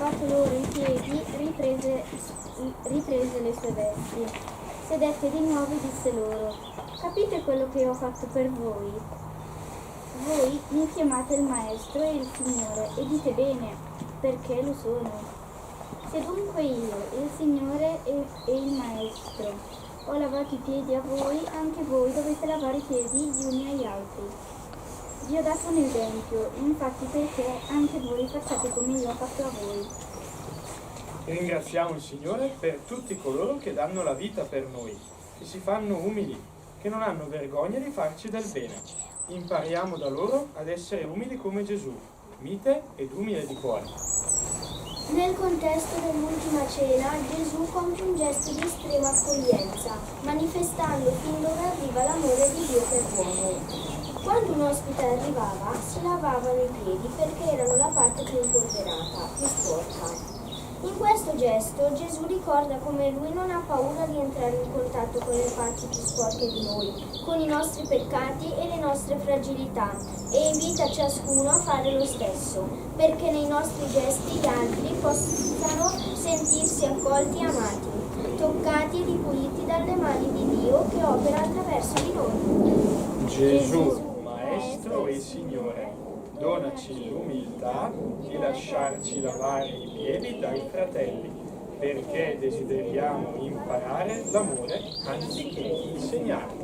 lavato loro i piedi, riprese le sue vesti. Sedette di nuovo e disse loro: capite quello che ho fatto per voi? Voi mi chiamate il Maestro e il Signore, e dite bene, perché lo sono. Se dunque io, il Signore e il Maestro, ho lavato i piedi a voi, anche voi dovete lavare i piedi gli uni agli altri. Vi ho dato un esempio, infatti, perché anche voi facciate come io ho fatto a voi. Ringraziamo il Signore per tutti coloro che danno la vita per noi, che si fanno umili, che non hanno vergogna di farci del bene. Impariamo da loro ad essere umili come Gesù, mite ed umile di cuore. Nel contesto dell'ultima cena, Gesù compie un gesto di estrema accoglienza, manifestando fin dove arriva l'amore di Dio per l'uomo. Quando un ospite arrivava, si lavavano i piedi perché erano la parte più impolverata, più sporca. In questo gesto Gesù ricorda come Lui non ha paura di entrare in contatto con le parti più sporche di noi, con i nostri peccati e le nostre fragilità, e invita ciascuno a fare lo stesso, perché nei nostri gesti gli altri possano sentirsi accolti e amati, toccati e ripuliti dalle mani di Dio che opera attraverso di noi. Gesù, Maestro e Signore, donaci l'umiltà di lasciarci lavare i piedi dai fratelli, perché desideriamo imparare l'amore anziché insegnarlo.